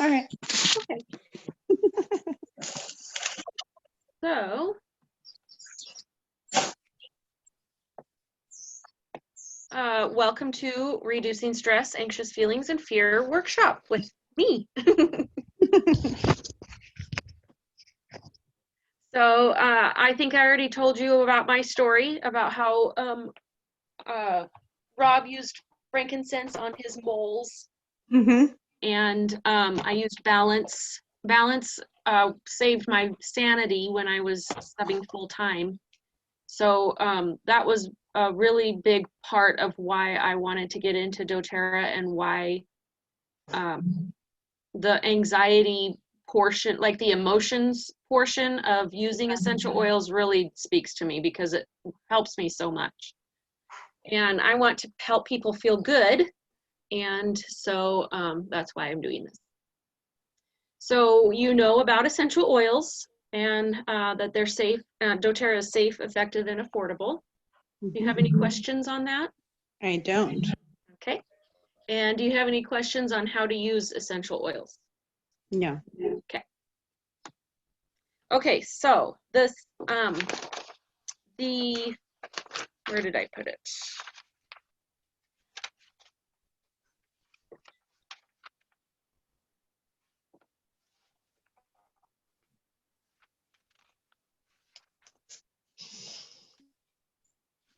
All right. Okay. So, welcome to Reducing Stress, Anxious Feelings, and Fear workshop with me. So, I think I already told you about my story about how Rob used frankincense on his moles. Mm-hmm. And I used balance. Balance saved my sanity when I was subbing full time. So that was a really big part of why I wanted to get into doTERRA and why the anxiety portion, like the emotions portion of using essential oils really speaks to me because it helps me so much. And I want to help people feel good. And so that's why I'm doing this. So you know about essential oils and that they're safe. doTERRA is safe, effective, and affordable. Do you have any questions on that? I don't. Okay. And do you have any questions on how to use essential oils? No. Okay. Okay, so this, where did I put it?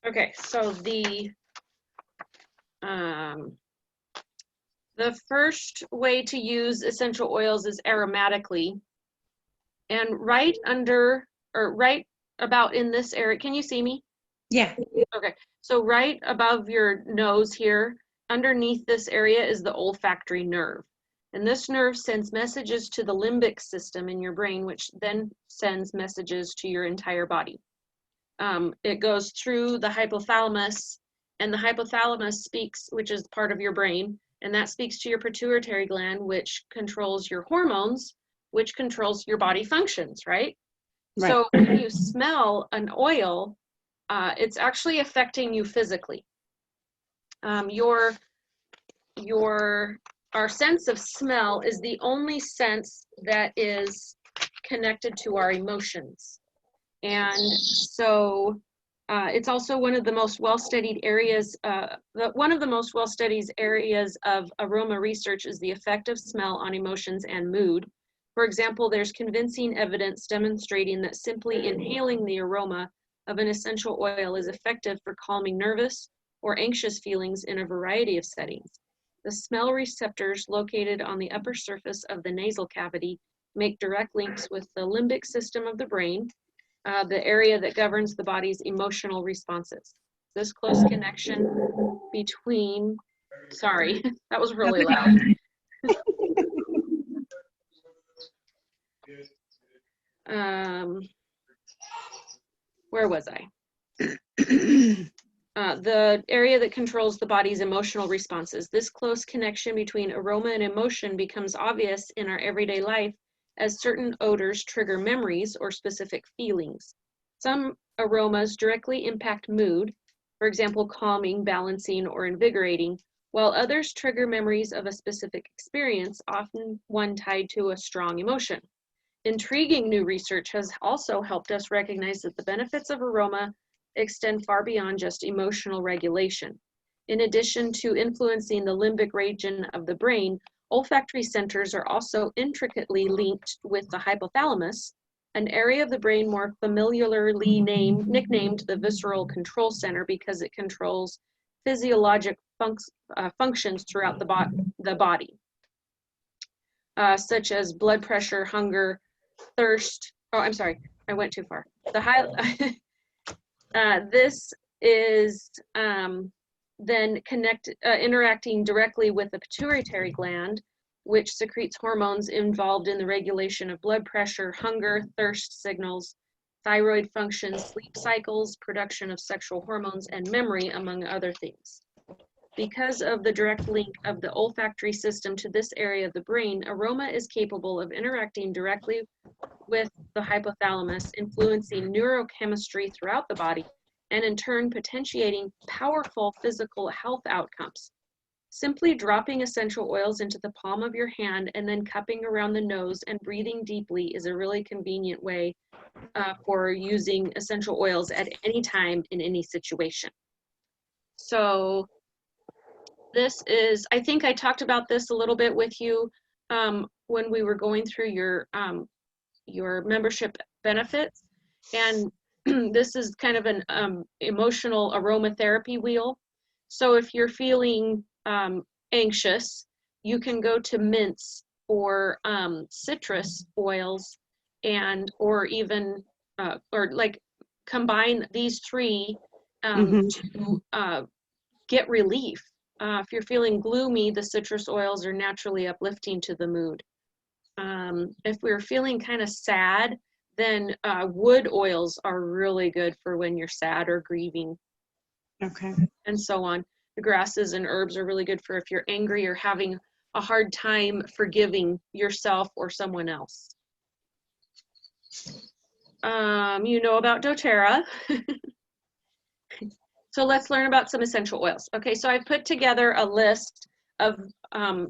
Okay, so the first way to use essential oils is aromatically. And right under, or right about in this area, can you see me? Yeah. Okay, so right above your nose here, underneath this area is the olfactory nerve. And this nerve sends messages to the limbic system in your brain, which then sends messages to your entire body. It goes through the hypothalamus, and the hypothalamus speaks, which is part of your brain, and that speaks to your pituitary gland, which controls your hormones, which controls your body functions, right? Right. So when you smell an oil, it's actually affecting you physically. Our sense of smell is the only sense that is connected to our emotions. And so it's also one of the most well-studied areas, one of the most well-studied areas of aroma research is the effect of smell on emotions and mood. For example, there's convincing evidence demonstrating that simply inhaling the aroma of an essential oil is effective for calming nervous or anxious feelings in a variety of settings. The smell receptors located on the upper surface of the nasal cavity make direct links with the limbic system of the brain, the area that governs the body's emotional responses. This close connection between, sorry, that was really loud. Where was I? The area that controls the body's emotional responses. This close connection between aroma and emotion becomes obvious in our everyday life as certain odors trigger memories or specific feelings. Some aromas directly impact mood, for example, calming, balancing, or invigorating, while others trigger memories of a specific experience, often one tied to a strong emotion. Intriguing new research has also helped us recognize that the benefits of aroma extend far beyond just emotional regulation. In addition to influencing the limbic region of the brain, olfactory centers are also intricately linked with the hypothalamus, an area of the brain more familiarly nicknamed the visceral control center because it controls physiologic functions throughout the body, such as blood pressure, hunger, thirst. Oh, I'm sorry, I went too far. This is then interacting directly with the pituitary gland, which secretes hormones involved in the regulation of blood pressure, hunger, thirst signals, thyroid function, sleep cycles, production of sexual hormones, and memory, among other things. Because of the direct link of the olfactory system to this area of the brain, aroma is capable of interacting directly with the hypothalamus, influencing neurochemistry throughout the body, and in turn potentiating powerful physical health outcomes. Simply dropping essential oils into the palm of your hand and then cupping around the nose and breathing deeply is a really convenient way for using essential oils at any time in any situation. So this is, I think I talked about this a little bit with you when we were going through your membership benefits. And this is kind of an emotional aromatherapy wheel. So if you're feeling anxious, you can go to mints or citrus oils, and or even or like combine these three to get relief. If you're feeling gloomy, the citrus oils are naturally uplifting to the mood. If we're feeling kind of sad, then wood oils are really good for when you're sad or grieving. Okay. And so on. The grasses and herbs are really good for if you're angry or having a hard time forgiving yourself or someone else. You know about doTERRA. So let's learn about some essential oils. Okay, so I've put together a list of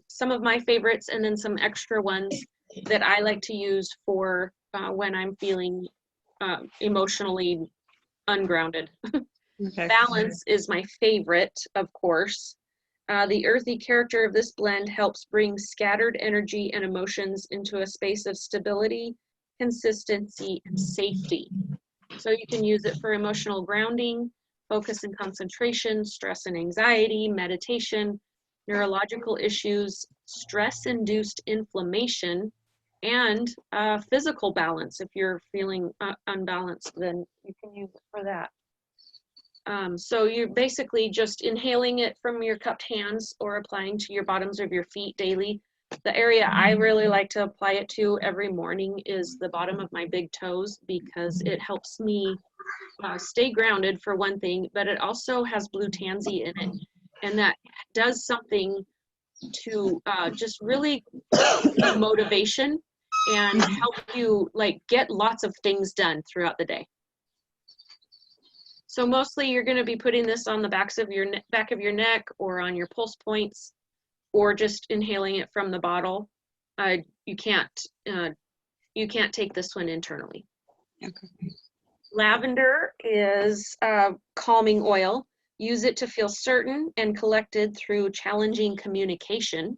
some of my favorites and then some extra ones that I like to use for when I'm feeling emotionally ungrounded. Okay. Balance is my favorite, of course. The earthy character of this blend helps bring scattered energy and emotions into a space of stability, consistency, and safety. So you can use it for emotional grounding, focus and concentration, stress and anxiety, meditation, neurological issues, stress-induced inflammation, and physical balance. If you're feeling unbalanced, then you can use it for that. So you're basically just inhaling it from your cupped hands or applying to your bottoms of your feet daily. The area I really like to apply it to every morning is the bottom of my big toes, because it helps me stay grounded for one thing, but it also has blue tansy in it. And that does something to just really motivation and help you like get lots of things done throughout the day. So mostly you're going to be putting this on the back of your neck or on your pulse points, or just inhaling it from the bottle. You can't take this one internally. Okay. Lavender is a calming oil. Use it to feel certain and collected through challenging communication.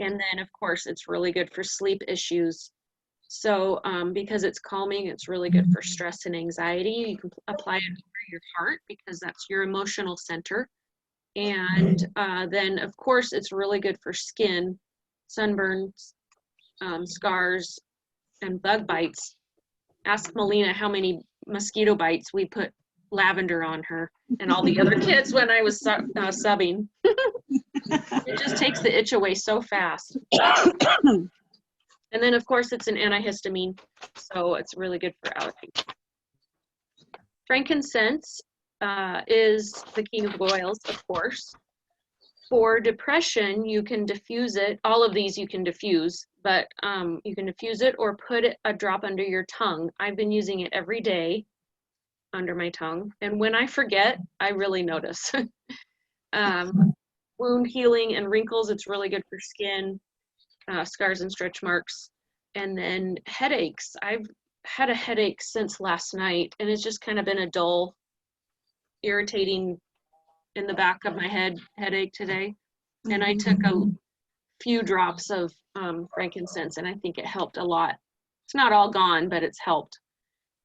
And then, of course, it's really good for sleep issues. So because it's calming, it's really good for stress and anxiety. You can apply it over your heart because that's your emotional center. And then, of course, it's really good for skin, sunburns, scars, and bug bites. Ask Melina how many mosquito bites we put lavender on her and all the other kids when I was subbing. It just takes the itch away so fast. And then, of course, it's an antihistamine, so it's really good for allergies. Frankincense is the king of oils, of course. For depression, you can diffuse it. All of these you can diffuse, but you can diffuse it or put a drop under your tongue. I've been using it every day under my tongue, and when I forget, I really notice. Wound healing and wrinkles, it's really good for skin, scars and stretch marks. And then headaches. I've had a headache since last night, and it's just kind of been a dull, irritating in the back of my head headache today. And I took a few drops of frankincense, and I think it helped a lot. It's not all gone, but it's helped.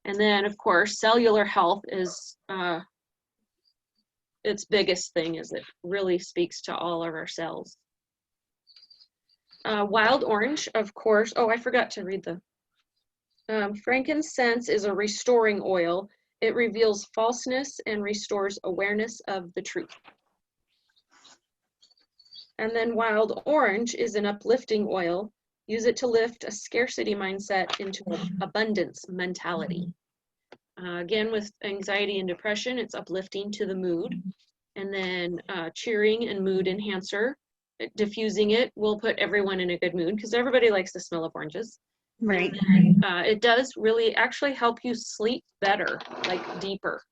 And then, of course, cellular health is its biggest thing, is it really speaks to all of our cells. Wild orange, of course. Oh, I forgot to read the frankincense is a restoring oil. It reveals falseness and restores awareness of the truth. And then wild orange is an uplifting oil. Use it to lift a scarcity mindset into an abundance mentality. Again, with anxiety and depression, it's uplifting to the mood. And then cheering and mood enhancer. Diffusing it will put everyone in a good mood because everybody likes the smell of oranges. Right. It does really actually help you sleep better, like deeper.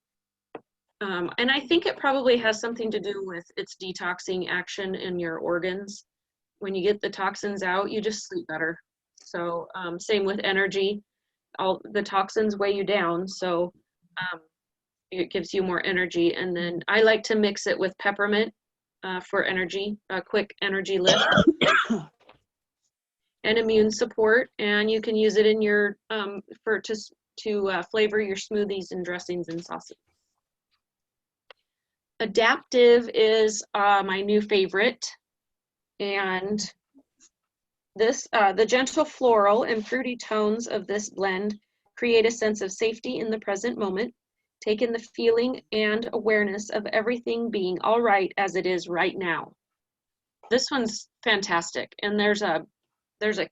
And I think it probably has something to do with its detoxing action in your organs. When you get the toxins out, you just sleep better. So same with energy. All the toxins weigh you down, so it gives you more energy. And then I like to mix it with peppermint for energy, a quick energy lift and immune support. And you can use it in your to flavor your smoothies and dressings and sauces. Adaptive is my new favorite, and this the gentle floral and fruity tones of this blend create a sense of safety in the present moment. Take in the feeling and awareness of everything being all right as it is right now. This one's fantastic, and there's a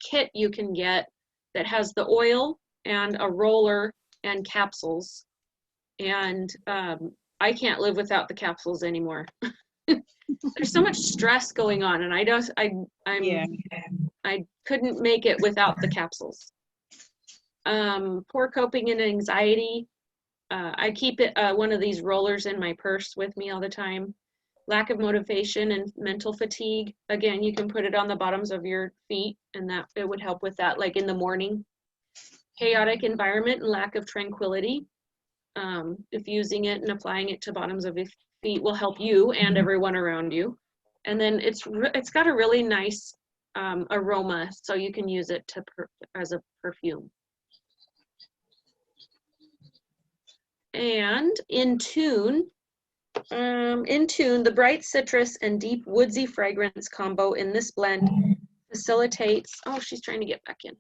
kit you can get that has the oil and a roller and capsules, and I can't live without the capsules anymore. There's so much stress going on, and I couldn't make it without the capsules. Poor coping and anxiety. I keep one of these rollers in my purse with me all the time. Lack of motivation and mental fatigue. Again, you can put it on the bottoms of your feet, and that it would help with that, like in the morning. Chaotic environment and lack of tranquility. Diffusing it and applying it to bottoms of your feet will help you and everyone around you. And then it's got a really nice aroma, so you can use it as a perfume. And in tune, the bright citrus and deep woodsy fragrance combo in this blend facilitates, oh, she's trying to get back in.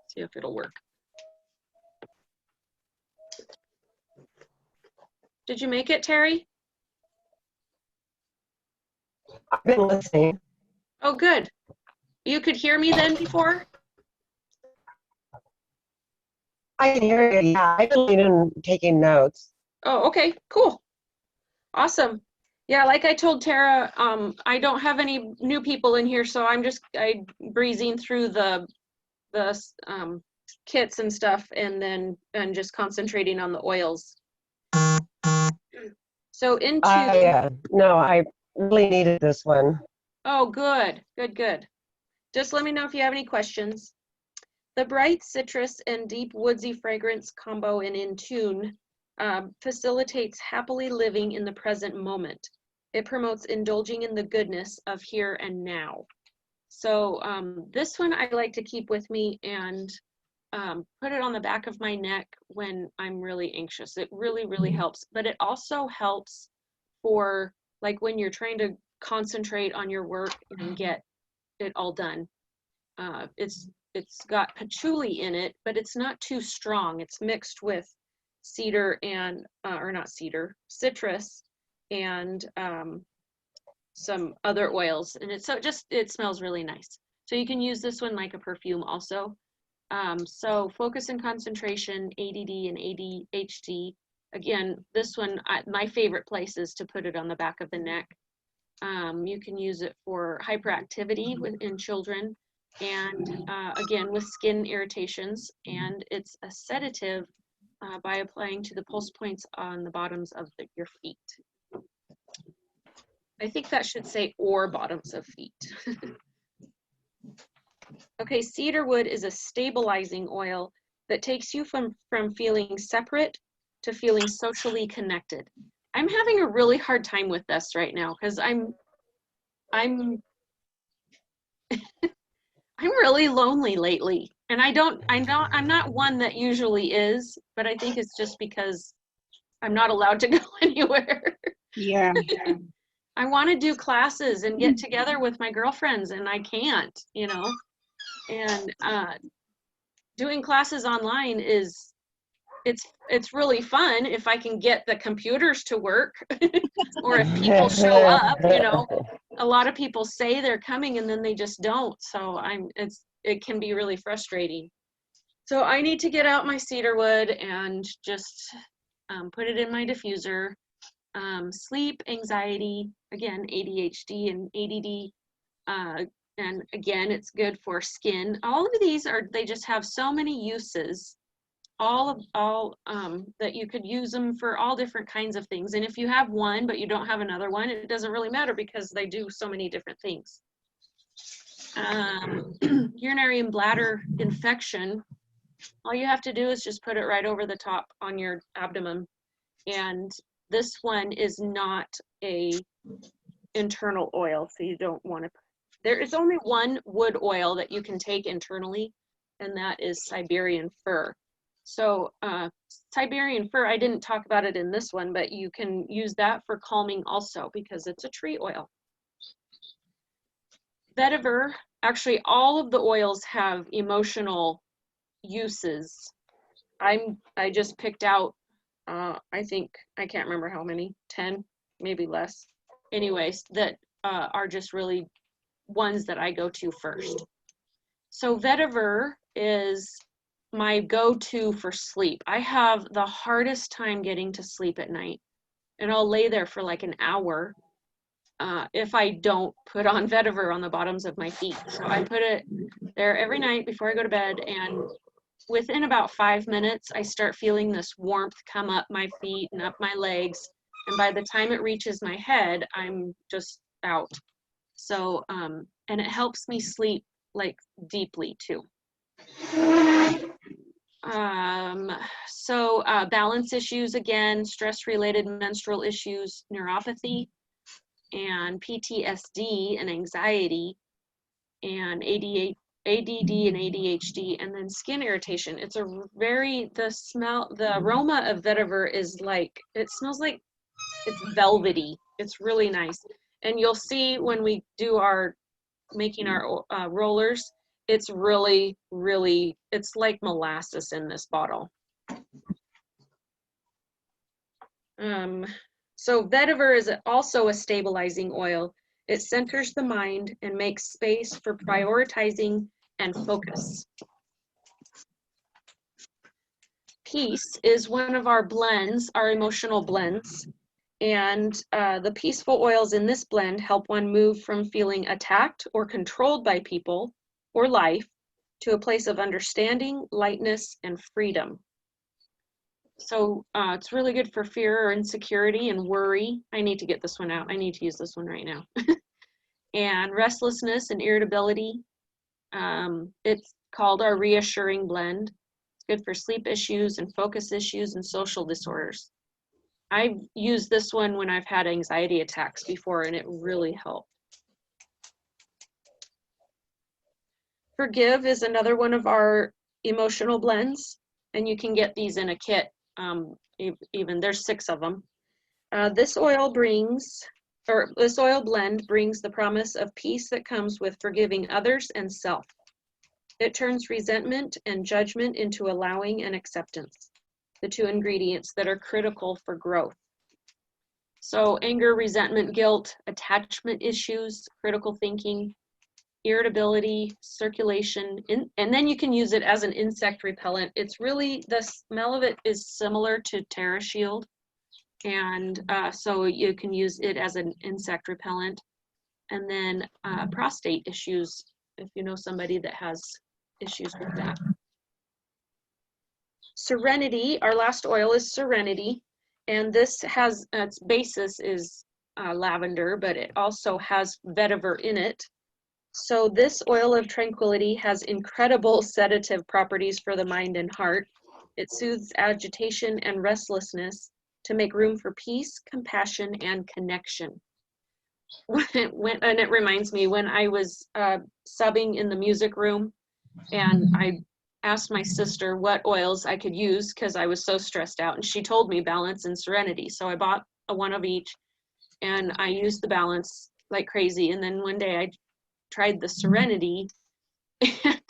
See if it'll work. Did you make it, Terry? I've been listening. Oh, good. You could hear me then before? I can hear you. Yeah, I've been taking notes. Oh, okay, cool. Awesome. Yeah, like I told Tara, I don't have any new people in here, so I'm breezing through the kits and stuff, and just concentrating on the oils. So into Yeah, no, I really needed this one. Oh, good. Just let me know if you have any questions. The bright citrus and deep woodsy fragrance combo in tune facilitates happily living in the present moment. It promotes indulging in the goodness of here and now. So this one I like to keep with me and put it on the back of my neck when I'm really anxious. It really, really helps. But it also helps for like when you're trying to concentrate on your work and get it all done. It's got patchouli in it, but it's not too strong. It's mixed with cedar and, citrus and some other oils. And it smells really nice. So you can use this one like a perfume also. So focus and concentration, ADD and ADHD. Again, this one, my favorite place is to put it on the back of the neck. You can use it for hyperactivity in children, and again with skin irritations, and it's a sedative by applying to the pulse points on the bottoms of your feet. I think that should say or bottoms of feet. Okay, cedarwood is a stabilizing oil that takes you from feeling separate to feeling socially connected. I'm having a really hard time with this right now because I'm really lonely lately, and I'm not one that usually is, but I think it's just because I'm not allowed to go anywhere. Yeah. I want to do classes and get together with my girlfriends, and I can't, and doing classes online it's really fun if I can get the computers to work or if people show up. A lot of people say they're coming and then they just don't, so it can be really frustrating. So I need to get out my cedarwood and just put it in my diffuser. Sleep, anxiety, again, ADHD and ADD, and again, it's good for skin. All of these they just have so many uses that you could use them for all different kinds of things. And if you have one but you don't have another one, it doesn't really matter because they do so many different things. Urinary and bladder infection, all you have to do is just put it right over the top on your abdomen. And this one is not a internal oil, so you don't want to. There is only one wood oil that you can take internally, and that is Siberian fir. So Siberian fir, I didn't talk about it in this one, but you can use that for calming also because it's a tree oil. Vetiver, actually all of the oils have emotional uses. I just picked out, I think, I can't remember how many, 10, maybe less. Anyways, that are just really ones that I go to first. So vetiver is my go-to for sleep. I have the hardest time getting to sleep at night, and I'll lay there for like an hour if I don't put on vetiver on the bottoms of my feet. So I put it there every night before I go to bed, and within about 5 minutes, I start feeling this warmth come up my feet and up my legs. And by the time it reaches my head, I'm just out. So, and it helps me sleep like deeply too. Balance issues, again, stress-related menstrual issues, neuropathy, and PTSD and anxiety, and ADD and ADHD, and then skin irritation. It's a the aroma of vetiver is like, it smells like it's velvety. It's really nice. And you'll see when we do making our rollers, it's really, really, it's like molasses in this bottle. So vetiver is also a stabilizing oil. It centers the mind and makes space for prioritizing and focus. Peace is one of our blends, our emotional blends. And the peaceful oils in this blend help one move from feeling attacked or controlled by people or life to a place of understanding, lightness, and freedom. So it's really good for fear or insecurity and worry. I need to get this one out. I need to use this one right now. And restlessness and irritability. It's called our reassuring blend. It's good for sleep issues and focus issues and social disorders. I've used this one when I've had anxiety attacks before, and it really helped. Forgive is another one of our emotional blends, and you can get these in a kit. Even there's 6 of them. This oil blend brings the promise of peace that comes with forgiving others and self. It turns resentment and judgment into allowing and acceptance, the 2 ingredients that are critical for growth. So anger, resentment, guilt, attachment issues, critical thinking, irritability, circulation, and then you can use it as an insect repellent. It's really, the smell of it is similar to TerraShield, and so you can use it as an insect repellent. And then prostate issues, if you know somebody that has issues with that. Serenity, our last oil is Serenity, and this has, its basis is lavender, but it also has vetiver in it. So this oil of tranquility has incredible sedative properties for the mind and heart. It soothes agitation and restlessness to make room for peace, compassion, and connection. And it reminds me when I was subbing in the music room, and I asked my sister what oils I could use because I was so stressed out, and she told me Balance and Serenity. So I bought one of each, and I used the Balance like crazy. And then one day I tried the Serenity, and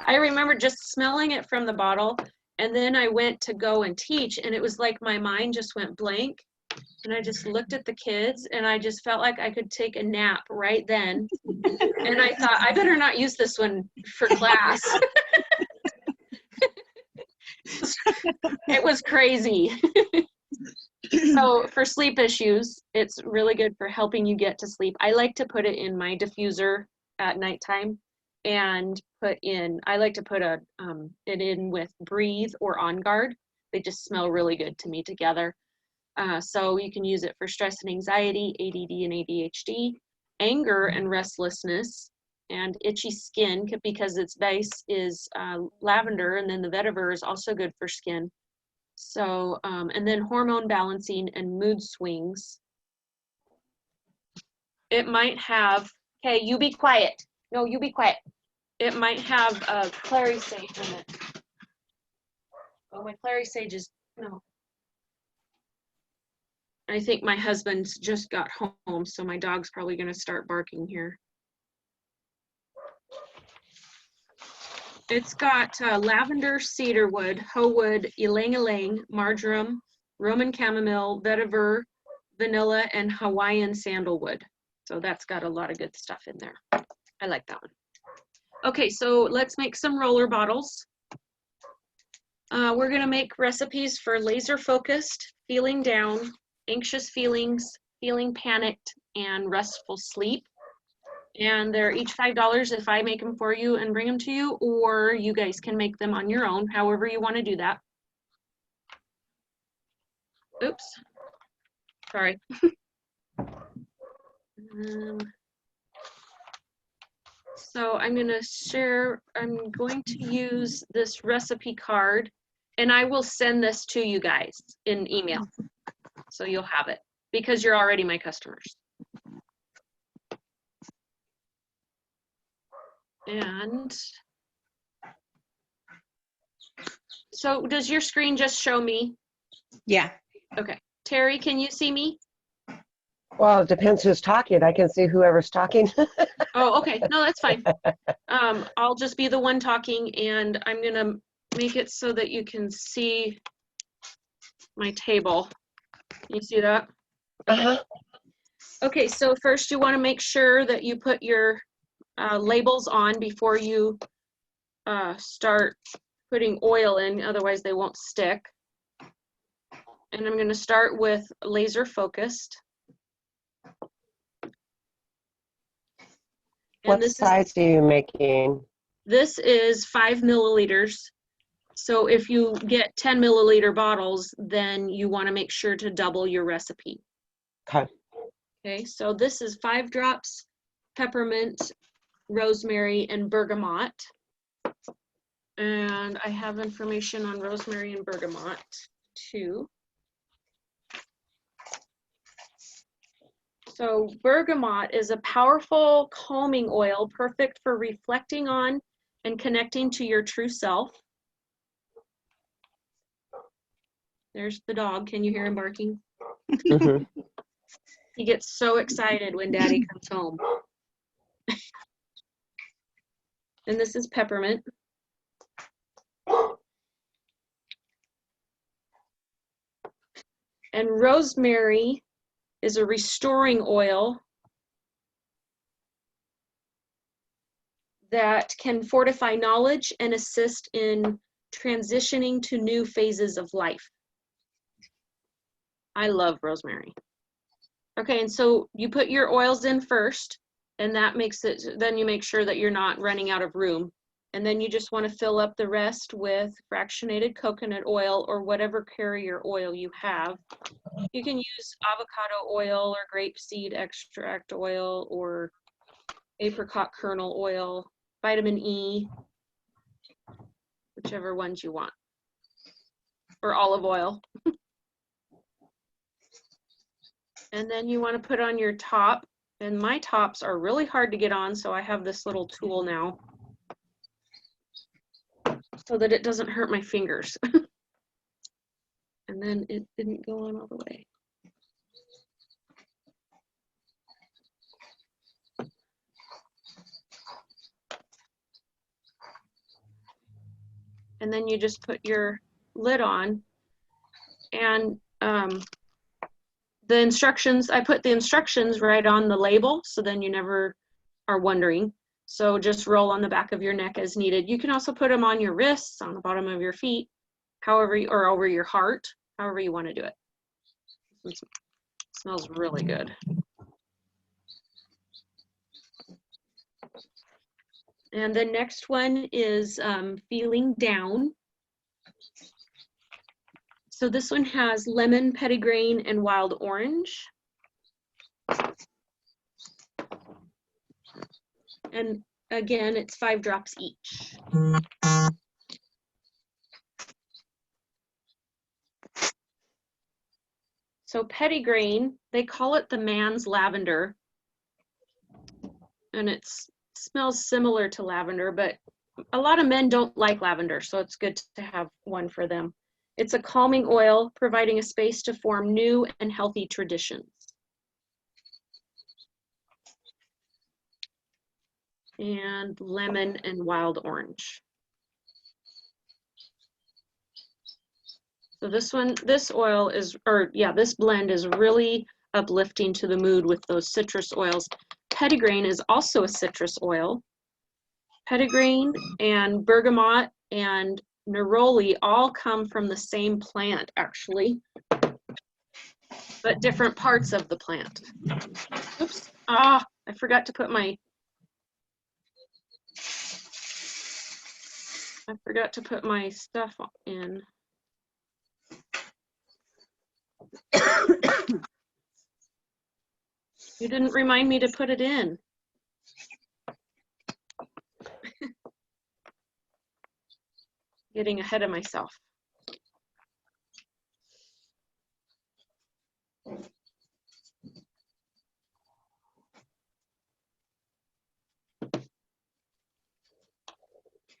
I remember just smelling it from the bottle, and then I went to go and teach, and it was like my mind just went blank, and I just looked at the kids, and I just felt like I could take a nap right then. And I thought, I better not use this one for class. It was crazy. So for sleep issues, it's really good for helping you get to sleep. I like to put it in my diffuser at nighttime and put in, I like to put it in with Breathe or On Guard. They just smell really good to me together. So you can use it for stress and anxiety, ADD and ADHD, anger and restlessness, and itchy skin, because its base is lavender, and then the vetiver is also good for skin. So, and then hormone balancing and mood swings. It might have, okay, you be quiet. No, you be quiet. It might have a clary sage in it. Oh, my clary sage is, no. I think my husband's just got home, so my dog's probably going to start barking here. It's got lavender, cedarwood, hoewood, ylang-ylang, marjoram, Roman chamomile, vetiver, vanilla, and Hawaiian sandalwood. So that's got a lot of good stuff in there. I like that one. Okay, so let's make some roller bottles. We're going to make recipes for laser focused, feeling down, anxious feelings, feeling panicked, and restful sleep. And they're each $5 if I make them for you and bring them to you, or you guys can make them on your own, however you want to do that. Oops, sorry. So I'm going to use this recipe card, and I will send this to you guys in email. So you'll have it because you're already my customers. And so does your screen just show me? Yeah. Okay. Terry, can you see me? Well, it depends who's talking. I can see whoever's talking. Oh, okay. No, that's fine. I'll just be the one talking, and I'm going to make it so that you can see my table. You see that? Uh-huh. Okay, so first you want to make sure that you put your labels on before you start putting oil in, otherwise they won't stick. And I'm going to start with laser focused. What size are you making? This is 5 milliliters. So if you get 10 milliliter bottles, then you want to make sure to double your recipe. Okay. Okay, so this is 5 drops peppermint, rosemary, and bergamot. And I have information on rosemary and bergamot too. So bergamot is a powerful calming oil, perfect for reflecting on and connecting to your true self. There's the dog. Can you hear him barking? Mm-hmm. He gets so excited when Daddy comes home. And this is peppermint. And rosemary is a restoring oil that can fortify knowledge and assist in transitioning to new phases of life. I love rosemary. Okay, and so you put your oils in first, and that makes it, then you make sure that you're not running out of room. And then you just want to fill up the rest with fractionated coconut oil or whatever carrier oil you have. You can use avocado oil or grapeseed extract oil or apricot kernel oil, vitamin E, whichever ones you want, or olive oil. And then you want to put on your top, and my tops are really hard to get on, so I have this little tool now so that it doesn't hurt my fingers. And then it didn't go on all the way. And then you just put your lid on, and the instructions, I put the instructions right on the label, so then you never are wondering. So just roll on the back of your neck as needed. You can also put them on your wrists, on the bottom of your feet, however, or over your heart, however you want to do it. It smells really good. And the next one is feeling down. So this one has lemon, petitgrain, and wild orange. And again, it's 5 drops each. So petitgrain, they call it the man's lavender. And it smells similar to lavender, but a lot of men don't like lavender, so it's good to have one for them. It's a calming oil, providing a space to form new and healthy traditions. And lemon and wild orange. So this oil is, this blend is really uplifting to the mood with those citrus oils. Petitgrain is also a citrus oil. Petitgrain and bergamot and neroli all come from the same plant, actually, but different parts of the plant. Oops, I forgot to put my stuff in. You didn't remind me to put it in. Getting ahead of myself.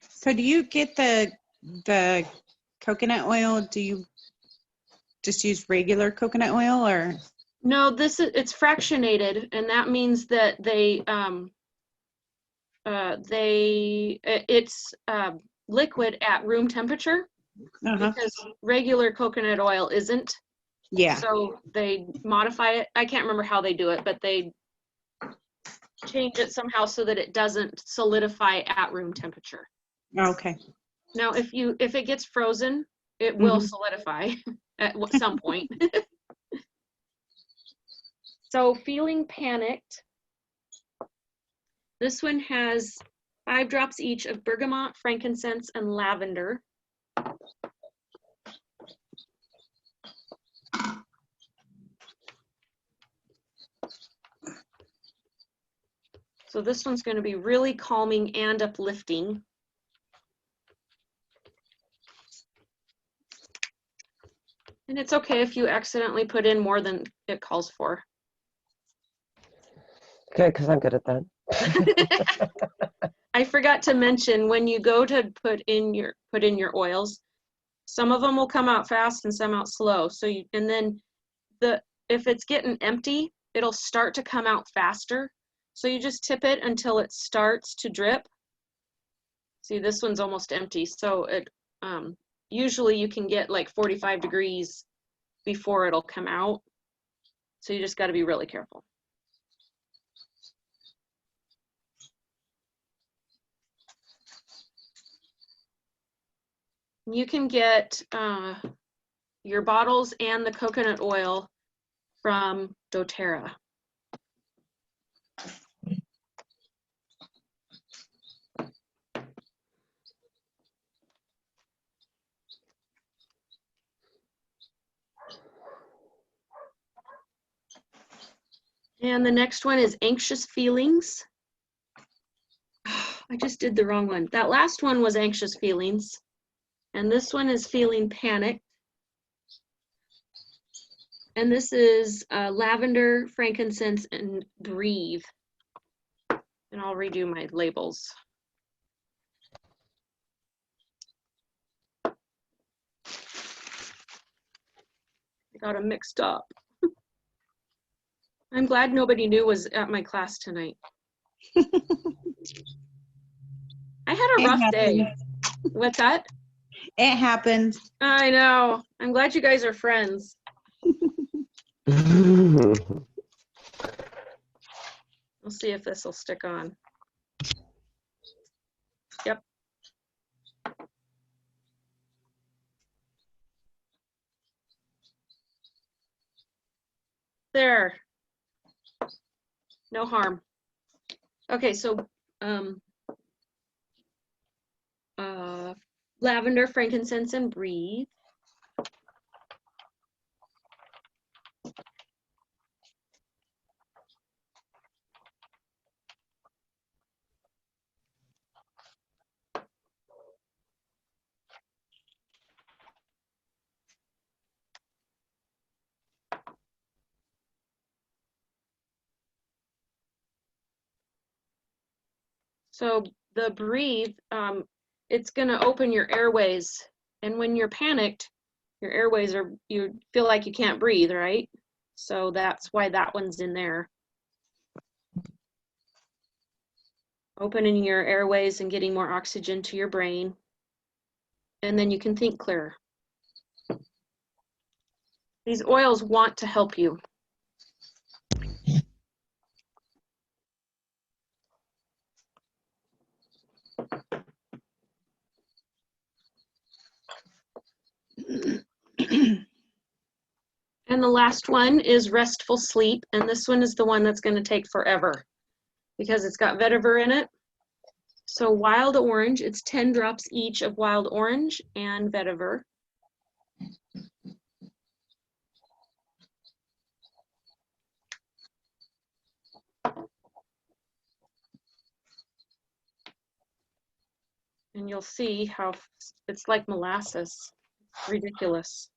So do you get the coconut oil? Do you just use regular coconut oil or? No, it's fractionated, and that means that it's liquid at room temperature, because regular coconut oil isn't. Yeah. So they modify it. I can't remember how they do it, but they change it somehow so that it doesn't solidify at room temperature. Okay. Now, if it gets frozen, it will solidify at some point. So feeling panicked. This one has 5 drops each of bergamot, frankincense, and lavender. So this one's going to be really calming and uplifting. And it's okay if you accidentally put in more than it calls for. Good, because I'm good at that. I forgot to mention, when you go to put in your oils, some of them will come out fast and some out slow. So if it's getting empty, it'll start to come out faster. So you just tip it until it starts to drip. See, this one's almost empty. So it usually you can get like 45 degrees before it'll come out. So you just got to be really careful. You can get your bottles and the coconut oil from doTERRA. And the next one is anxious feelings. I just did the wrong one. That last one was anxious feelings. And this one is feeling panicked. And this is lavender, frankincense, and breathe. And I'll redo my labels. I got them mixed up. I'm glad nobody new was at my class tonight. I had a rough day. What's that? It happens. I know. I'm glad you guys are friends. We'll see if this will stick on. Yep. There. No harm. Okay, so lavender, frankincense, and breathe. So the breathe, it's going to open your airways. And when you're panicked, your airways are, you feel like you can't breathe, right? So that's why that one's in there. Opening your airways and getting more oxygen to your brain. And then you can think clearer. These oils want to help you. And the last one is restful sleep. And this one is the one that's going to take forever because it's got vetiver in it. So wild orange, it's 10 drops each of wild orange and vetiver. And you'll see how it's like molasses. Ridiculous.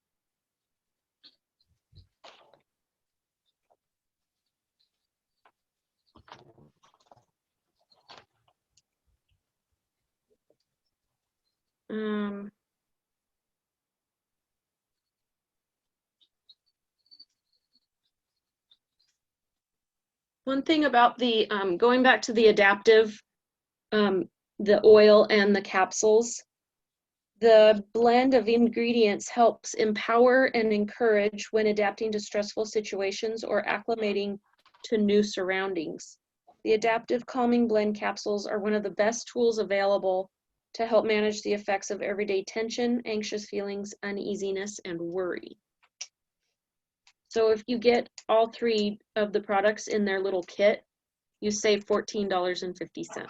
One thing about the, going back to the adaptive, the oil and the capsules, the blend of ingredients helps empower and encourage when adapting to stressful situations or acclimating to new surroundings. The adaptive calming blend capsules are one of the best tools available to help manage the effects of everyday tension, anxious feelings, uneasiness, and worry. So if you get all 3 of the products in their little kit, you save $14.50.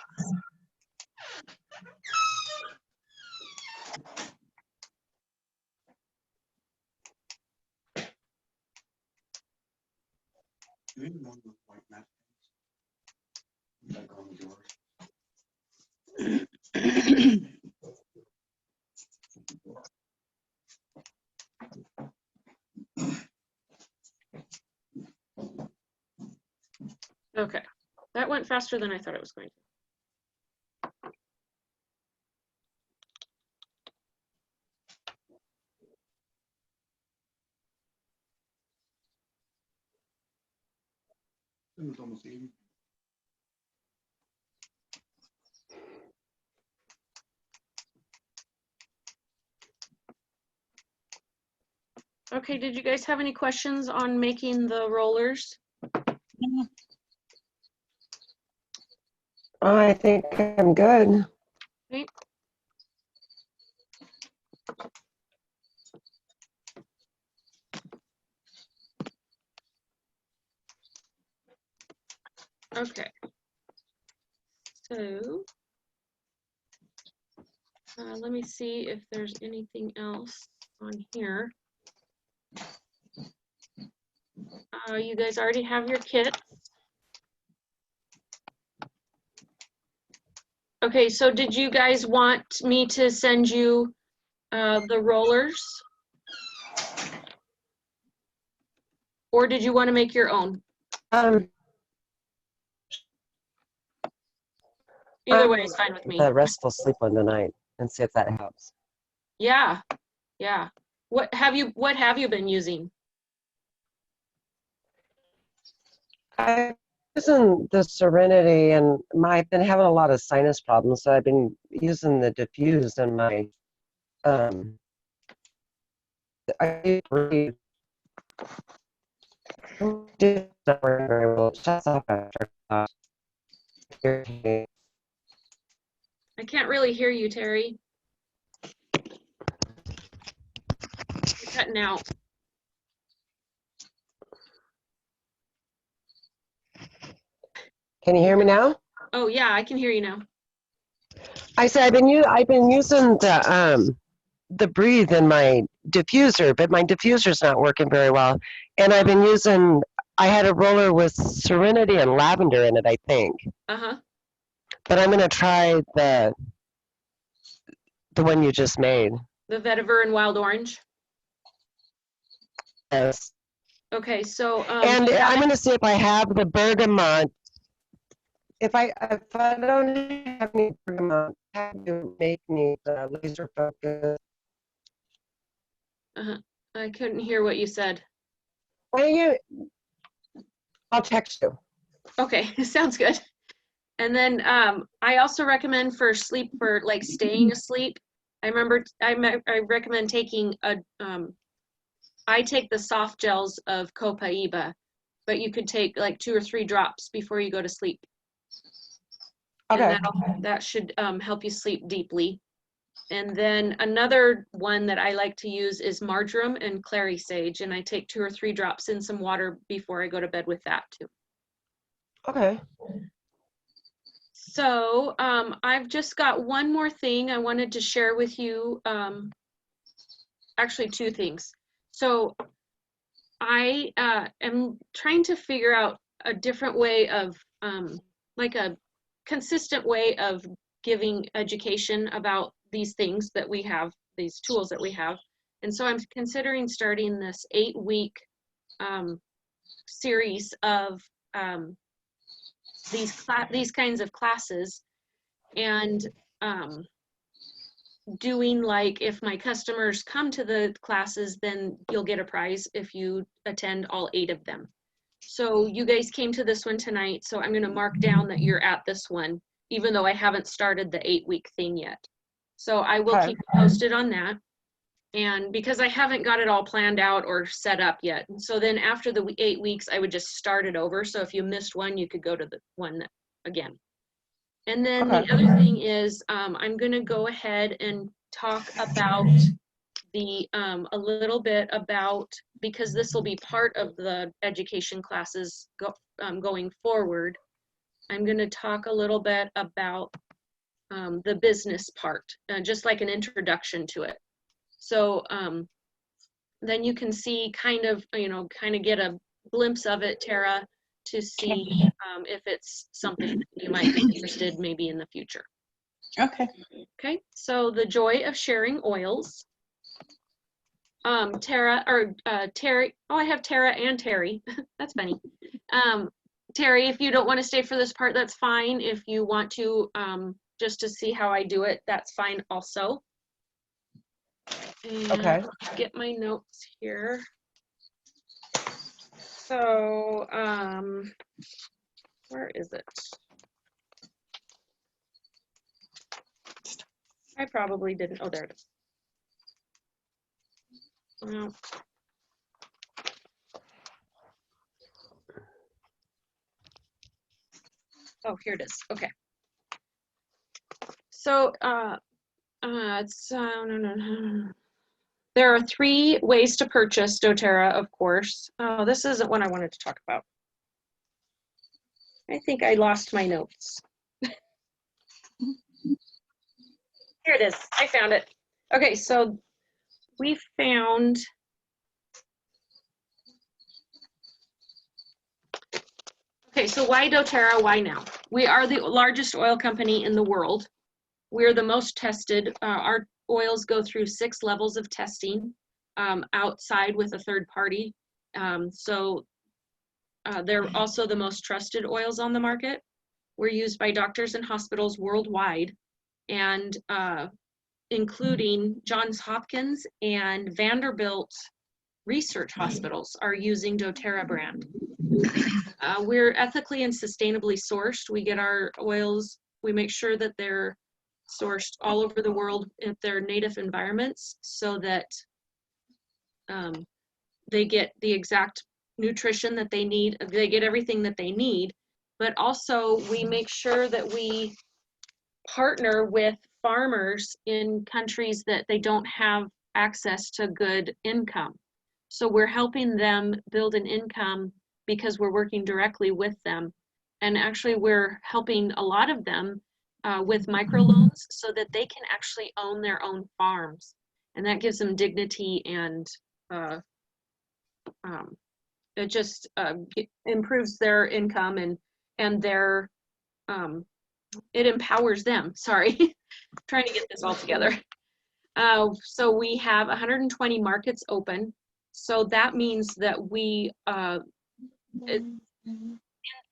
Okay, that went faster than I thought it was going to. Okay, did you guys have any questions on making the rollers? I think I'm good. Okay. Okay. So let me see if there's anything else on here. You guys already have your kit. Okay, so did you guys want me to send you the rollers? Or did you want to make your own? Either way is fine with me. The restful sleep one tonight and see if that helps. Yeah, yeah. What have you been using? I'm using the Serenity, and I've been having a lot of sinus problems, so I've been using the diffuse in my I breathe. It's not working very well. It shuts off after irritating. I can't really hear you, Terry. You're cutting out. Can you hear me now? Oh yeah, I can hear you now. I said I've been using the breathe in my diffuser, but my diffuser's not working very well. And I've been using I had a roller with serenity and lavender in it, I think. Uh-huh. But I'm gonna try the one you just made. The vetiver and wild orange. Yes. Okay, so And you have I'm it? gonna see if I have the bergamot. If I don't have any bergamot, have you make me the laser focus. Uh-huh. I couldn't hear what you said. Why don't you? I'll text you. Okay, sounds good. And then I also recommend for sleep, for like staying asleep. I recommend taking I take the soft gels of Copaiba, but you could take like 2 or 3 drops before you go to sleep. Okay. And that should help you sleep deeply. And then another one that I like to use is marjoram and clary sage, and I take 2 or 3 drops in some water before I go to bed with that too. Okay. So I've just got one more thing I wanted to share with you. Actually, 2 things. So I am trying to figure out a different way of, like a consistent way of giving education about these things that we have, these tools that we have. And so I'm considering starting this 8-week series of these kinds of classes, and doing like, if my customers come to the classes, then you'll get a prize if you attend all 8 of them. So you guys came to this one tonight, so I'm going to mark down that you're at this one, even though I haven't started the 8-week thing yet. So I will Okay. keep you posted on that. And because I haven't got it all planned out or set up yet. So then after the 8 weeks, I would just start it over. So if you missed one, you could go to the one that, again. And then Okay. the other thing is I'm going to go ahead and talk about the a little bit about, because this will be part of the education classes going forward, I'm going to talk a little bit about the business part, just like an introduction to it. So then you can see kind of get a glimpse of it, Tara, to see if it's something that you might be interested maybe in the future. Okay. Okay, so the joy of sharing oils. Tara, or Terry, oh, I have Tara and Terry. That's funny. Terry, if you don't want to stay for this part, that's fine. If you want to, just to see how I do it, that's fine also. And Okay. let's get my notes here. So, where is it? I probably didn't, oh, there it is. Well, oh, here it is. Okay. So, no. There are 3 ways to purchase doTERRA, of course. Oh, this isn't what I wanted to talk about. I think I lost my notes. Here it is. I found it. Okay, so we found, okay, so why doTERRA? Why now? We are the largest oil company in the world. We're the most tested. Our oils go through 6 levels of testing outside with a third party. So they're also the most trusted oils on the market. We're used by doctors and hospitals worldwide, and including Johns Hopkins and Vanderbilt research hospitals are using doTERRA brand. We're ethically and sustainably sourced. We get our oils, we make sure that they're sourced all over the world in their native environments, so that they get the exact nutrition that they need, they get everything that they need, but also we make sure that we partner with farmers in countries that they don't have access to good income. So we're helping them build an income because we're working directly with them. And actually we're helping a lot of them with microloans so that they can actually own their own farms. And that gives them dignity, and it just improves their income, and their it empowers them. Sorry, trying to get this all together. So we have 120 markets open. So that means that we, in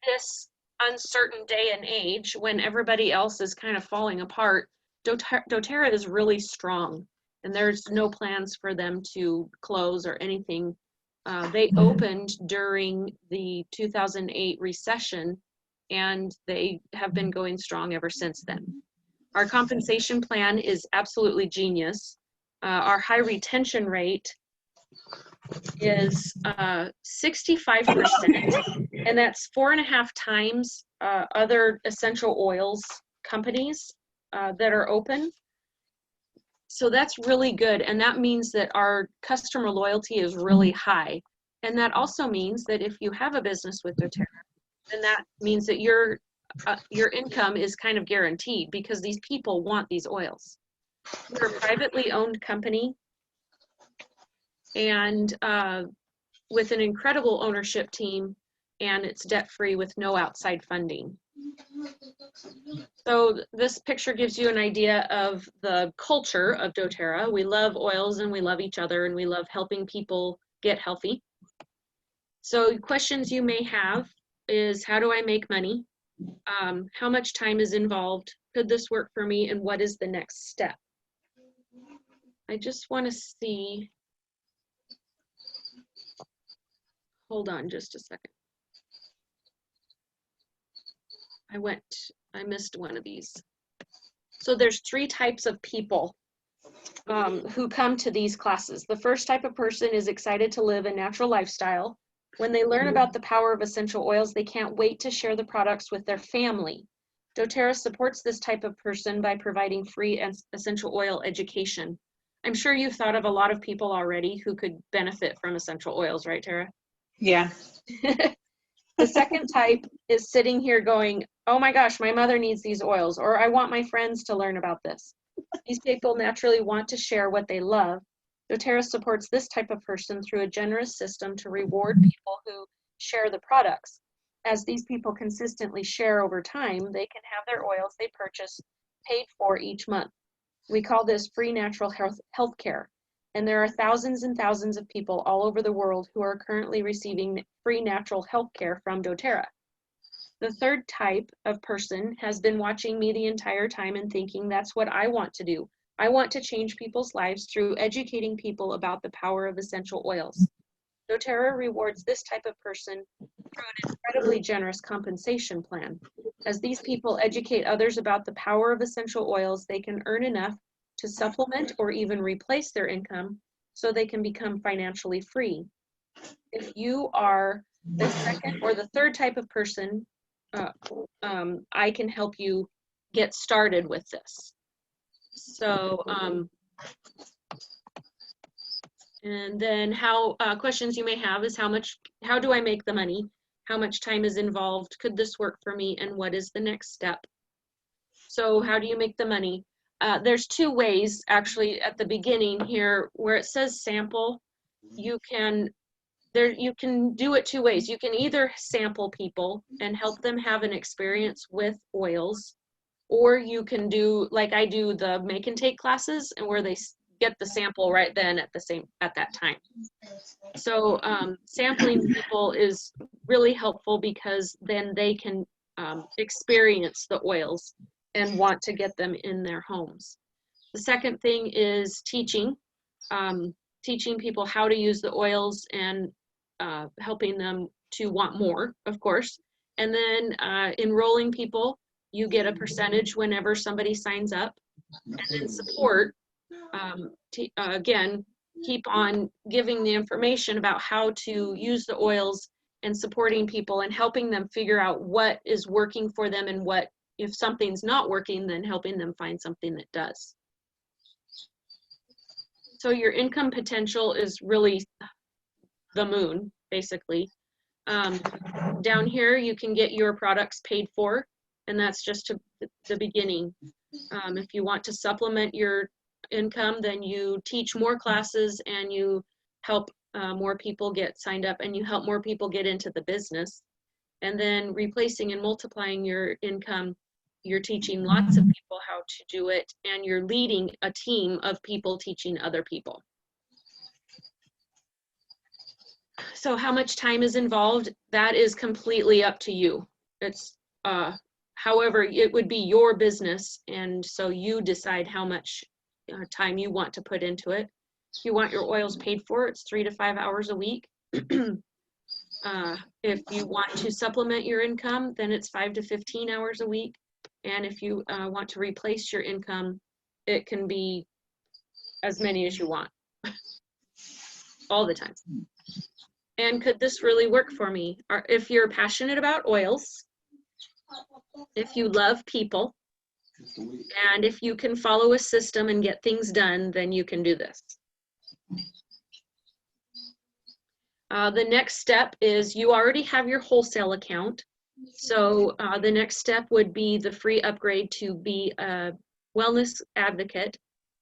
this uncertain day and age, when everybody else is kind of falling apart, doTERRA is really strong, and there's no plans for them to close or anything. They opened during the 2008 recession, and they have been going strong ever since then. Our compensation plan is absolutely genius. Our high retention rate is 65%, and that's 4.5 times other essential oils companies that are open. So that's really good, and that means that our customer loyalty is really high. And that also means that if you have a business with doTERRA, then that means that your income is kind of guaranteed, because these people want these oils. We're a privately owned company, and with an incredible ownership team, and it's debt-free with no outside funding. So this picture gives you an idea of the culture of doTERRA. We love oils, and we love each other, and we love helping people get healthy. So questions you may have is, how do I make money? How much time is involved? Could this work for me? And what is the next step? I just want to see. Hold on just a second. I missed one of these. So there's 3 types of people who come to these classes. The first type of person is excited to live a natural lifestyle. When they learn about the power of essential oils, they can't wait to share the products with their family. doTERRA supports this type of person by providing free essential oil education. I'm sure you've thought of a lot of people already who could benefit from essential oils, right, Tara? Yeah. The second type is sitting here going, oh my gosh, my mother needs these oils, or I want my friends to learn about this. These people naturally want to share what they love. doTERRA supports this type of person through a generous system to reward people who share the products. As these people consistently share over time, they can have their oils they purchase paid for each month. We call this free natural health care. And there are thousands and thousands of people all over the world who are currently receiving free natural health care from doTERRA. The third type of person has been watching me the entire time and thinking, that's what I want to do. I want to change people's lives through educating people about the power of essential oils. doTERRA rewards this type of person through an incredibly generous compensation plan. As these people educate others about the power of essential oils, they can earn enough to supplement or even replace their income so they can become financially free. If you are the second or the third type of person, I can help you get started with this. So, and then questions you may have is how do I make the money? How much time is involved? Could this work for me? And what is the next step? So how do you make the money? There's 2 ways actually at the beginning here where it says sample. You can do it 2 ways. You can either sample people and help them have an experience with oils, or you can do like I do the make and take classes, and where they get the sample right then at that time. So sampling people is really helpful because then they can experience the oils and want to get them in their homes. The second thing is teaching people how to use the oils and helping them to want more, of course. And then enrolling people, you get a percentage whenever somebody signs up. And then support, again, keep on giving the information about how to use the oils and supporting people and helping them figure out what is working for them, and what, if something's not working, then helping them find something that does. So your income potential is really the moon, basically. Down here, you can get your products paid for, And that's just to the beginning. If you want to supplement your income, then you teach more classes and you help more people get signed up and you help more people get into the business. And then replacing and multiplying your income, you're teaching lots of people how to do it, and you're leading a team of people teaching other people. So how much time is involved? That is completely up to you. It's however, it would be your business, and so you decide how much time you want to put into it. If you want your oils paid for, it's 3 to 5 hours a week. If you want to supplement your income, then it's 5 to 15 hours a week. And if you want to replace your income, it can be as many as you want, all the time. And could this really work for me? Or if you're passionate about oils, if you love people, and if you can follow a system and get things done, then you can do this. The next step is you already have your wholesale account. So the next step would be the free upgrade to be a wellness advocate.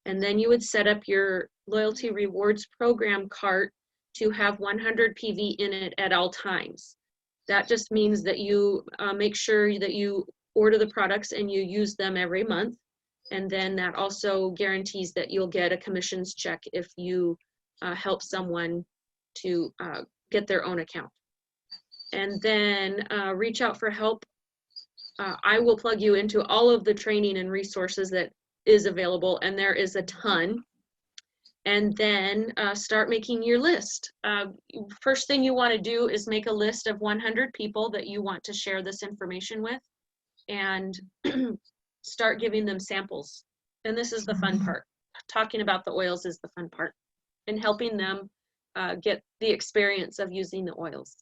And then you would set up your loyalty rewards program cart to have 100 PV in it at all times. That just means that you make sure that you order the products and you use them every month. And then that also guarantees that you'll get a commissions check if you help someone to get their own account. And then reach out for help. I will plug you into all of the training and resources that is available, and there is a ton. And then start making your list. First thing you want to do is make a list of 100 people that you want to share this information with, and start giving them samples. And this is the fun part. Talking about the oils is the fun part, and helping them get the experience of using the oils.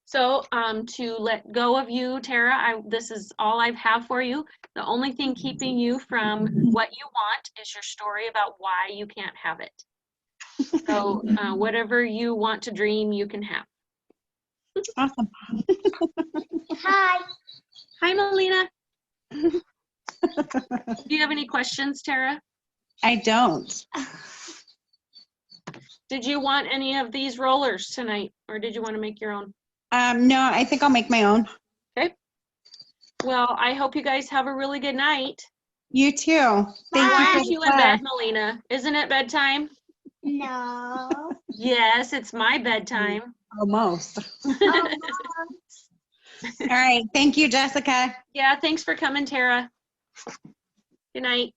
So to let go of you, Tara, this is all I have for you. The only thing keeping you from what you want is your story about why you can't have it. So whatever you want to dream, you can have. Awesome. Hi. Hi, Melina. Do you have any questions, Tara? I don't. Did you want any of these rollers tonight, or did you want to make your own? No, I think I'll make my own. Okay. Well, I hope you guys have a really good night. You too. Thank Why you aren't for you the in class. bed, Melina? Isn't it bedtime? No. Yes, it's my bedtime. Almost. Oh, All right. Thank you, Jessica. Yeah, thanks for coming, Tara. Good night.